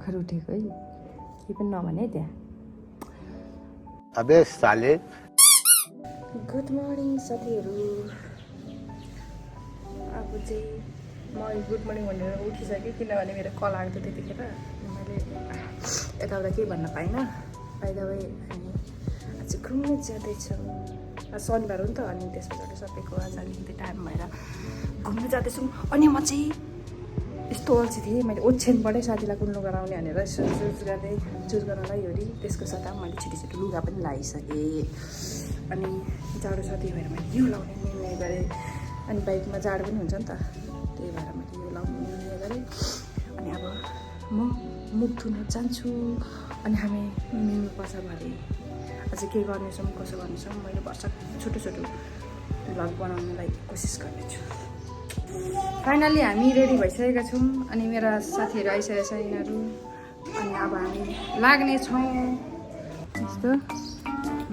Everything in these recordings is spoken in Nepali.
भर्खर उठेको है के पनि नभने है त्यहाँ अबे साले गुड मर्निङ साथीहरू अब चाहिँ म गुड मर्निङ भनेर उठिसकेँ किनभने मेरो कल आएको थियो त्यतिखेर मैले यताउता केही भन्न पाइनँ बाइ द वे हामी आज घुम्न जाँदैछौँ शनिबार हो नि त अनि त्यस पछाडि सबैको आज अलिकति टाइम भएर घुम्न जाँदैछौँ अनि म चाहिँ यस्तो अल्छी थिएँ मैले ओछ्यानबाटै साथीलाई कुन लुगा लगाउने भनेर चुज गर्नलाई हेरी त्यसको साथ मैले छिटो छिटो लुगा पनि लगाइसकेँ अनि जाडो छ त्यही भएर मैले यो लाउने निर्णय गरेँ अनि बाइकमा जाडो पनि हुन्छ नि त त्यही भएर मैले यो लाउने निर्णय गरेँ अनि अब म मुख धुन जान्छु अनि हामी मिल्नुपर्छ भरे अझै के गर्नेछौँ कसो गर्नेछौँ मैले वर्ष छोटो छोटो भ्लग बनाउनलाई कोसिस गर्नेछु फाइनल्ली हामी रेडी भइसकेका छौँ अनि मेरा साथीहरू आइसकेका छ यिनीहरू अनि अब हामी लाग्नेछौँ यस्तो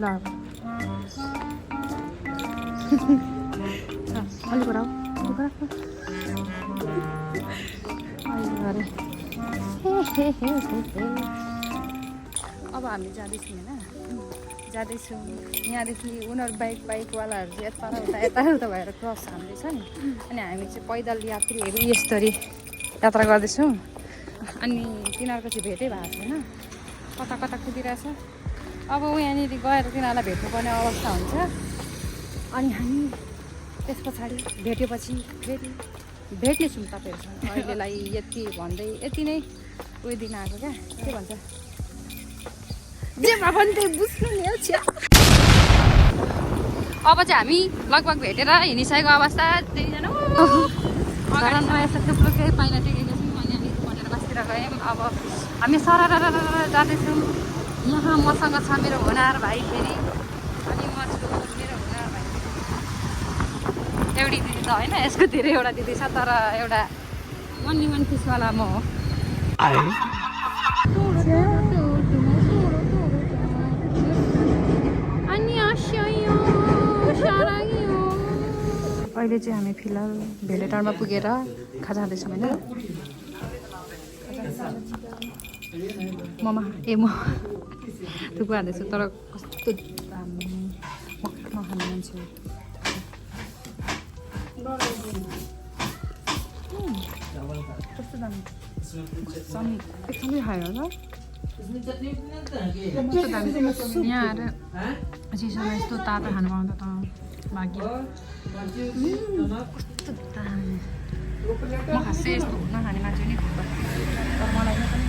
ल अलिक बढाऊ अब हामी जाँदैछौँ होइन जाँदैछौँ यहाँदेखि उनीहरू बाइकवालाहरू चाहिँ यता भएर क्रस हान्दैछ नि अनि हामी चाहिँ पैदल यात्रीहरू यस्तरी यात्रा गर्दैछौँ अनि तिनीहरूको चाहिँ भेटै भएको छैन कता कता कुदिरहेछ अब यहाँनिर गएर तिनीहरूलाई भेट्नुपर्ने अवस्था हुन्छ अनि हामी त्यस पछाडि भेटेपछि फेरि भेट्नेछौँ तपाईँहरूसँग अहिलेलाई यति भन्दै यति नै उयो दिन आएको क्या के भन्छ जे भए पनि त्यही बुझ्नु नि हौ छ्या अब चाहिँ हामी लगभग भेटेर हिँडिसकेको अवस्था त्यहीजना नयाँ थुप्रो केही पाइला टेकेको छौँ अनि हामी भनेर बसतिर गयौँ अब हामी सरर जाँदैछौँ यहाँ मसँग छ मेरो हुनार भाइ फेरि अनि म छु मेरो हुनार भाइ एउटी दिदी त होइन यसको धेरैवटा दिदी छ तर एउटा मन फिसवाला म हो अहिले चाहिँ हामी फिलहाल भेलेटारमा पुगेर खाजाँदैछौँ होइन ममा म थुक्पा हाल्दैछु तर कस्तो दामी नखाने मान्छे कस्तो दामी एकदमै खायो होला कस्तो दामी यहाँ आएर चिसोमा यस्तो तातो खानु पाउँदा त भाग्य कस्तो दामी म खासै यस्तो नखाने मान्छे नि तर मलाई नै पनि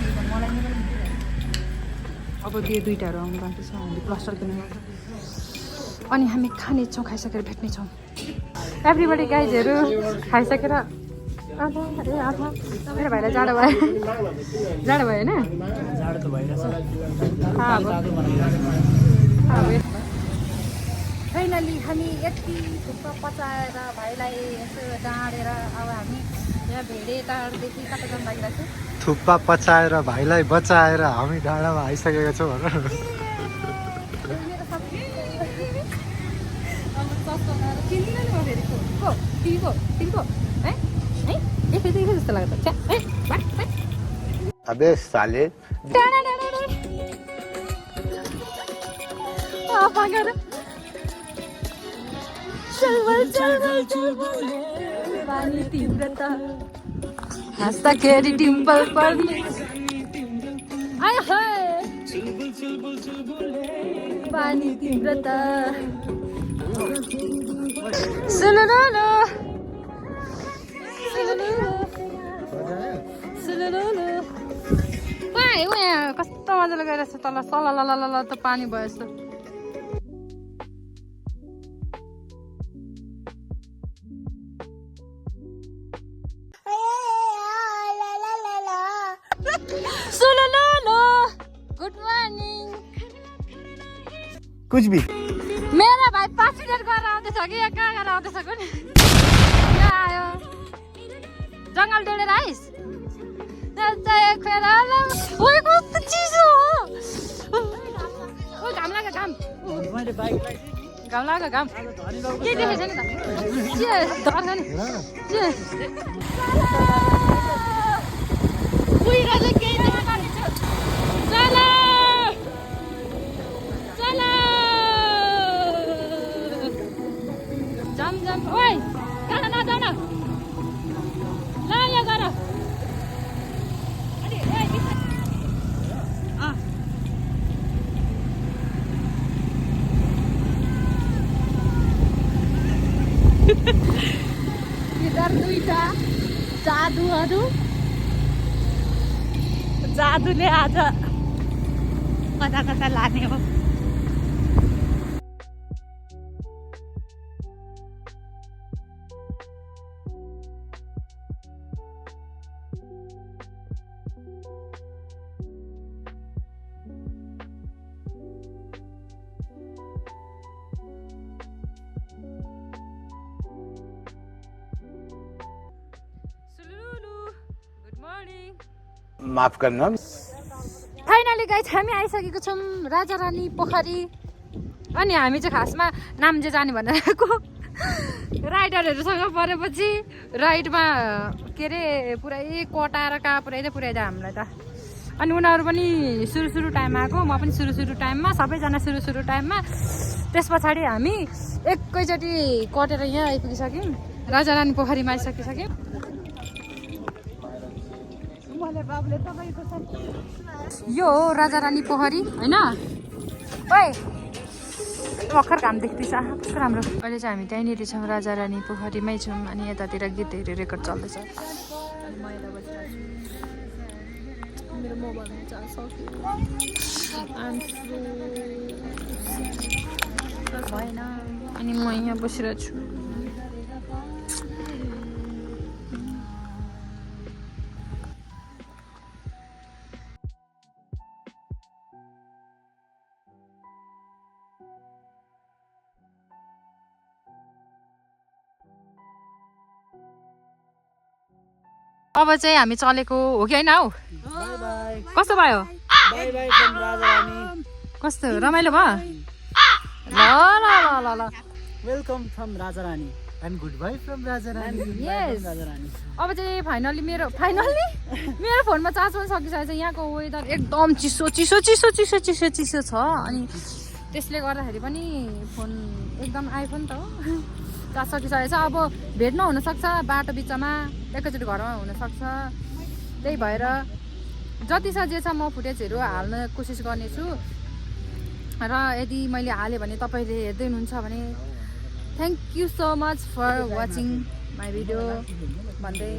अब त्यो दुइटाहरू आउनु बाँकी छ हामीले प्लास्टर किन्नु पर्छ अनि हामी खानेछौँ खाइसकेर भेट्नेछौँ एभ्रीबडी गाइजहरू खाइसकेर आधा मेरो भाइलाई जाडो भयो होइन जाडो त भइरहेछ फाइनली हामी यति थुक्पा पचाएर भाइलाई यसो डाँडेर अब हामी यहाँ भेडेटारदेखि कता जानु लागिरहेको छ थुक्पा पचाएर भाइलाई बचाएर हामी डाँडामा आइसकेका छौँ जस्तो लाग्छ अबे साले हाँस्दाखेरि डिम्पल पर्ने पानी तिम्रो त कस्तो मजाले गइरहेछ तल सलल त पानी भयो जस्तो गुड मर्निङ कुछ भी मेरा भाइ 5 मिनट गरेर आउँदैछ कि यहाँ कहाँ गरेर आउँदैछ कुनि यहाँ आयो जङ्गल डोडेर आइस कस्तो चिसो हो घाम लाग्यो घाम के देखेछ नि त के जादुहरू जादुले आज कता कता लाने हो। माफ करना। फाइनली गाइस हामी आइसकेको छौँ राजा रानी पोखरी। अनि हामी चाहिँ खासमा नाम्जे जाने भनेर आएको। राइडरहरूसँग परेपछि राइडमा के अरे पुरै कटाएर कहाँ पुऱ्याइदियो हामीलाई त। अनि उनीहरू पनि सुरु टाइममा आएको, म पनि सुरु टाइममा, सबैजना सुरु टाइममा। त्यस पछाडि हामी एकैचोटि कटेर यहाँ आइपुगिसक्यौँ, राजा रानी पोखरीमा आइसकिसक्यौँ। यो हो राजा रानी पोखरी होइन। ओइ भर्खर घाम देख्दैछ कस्तो राम्रो। अहिले चाहिँ हामी त्यहीँनिर छौँ, राजा रानी पोखरीमै छौँ। अनि यतातिर गीतहरू रेकर्ड चल्दैछ। मेरो मोबाइलमा चार्ज सक्यो भएन। अनि म यहाँ बसिरहेको छु। अब चाहिँ हामी चलेको हो कि होइन हौ? कस्तो भयो? कस्तो रमाइलो भयो? ल ल ल ल welcome from Raja Rani and goodbye from Raja Rani. Yes. अब चाहिँ फाइनली मेरो फोनमा चार्ज पनि सकिसकेको छ। यहाँको वेदर एकदम चिसो छ। अनि त्यसले गर्दाखेरि पनि फोन एकदम आइफोन त हो चार्ज सकिसकेको छ। अब भेट्न हुनसक्छ बाटो बिचमा, एकैचोटि घरमा हुनसक्छ। त्यही भएर जति छ जे छ म फुटेजहरू हाल्न कोसिस गर्नेछु। र यदि मैले हालेँ भने तपाईँले हेर्दै हुनुहुन्छ भने thank you so much for watching my video भन्दै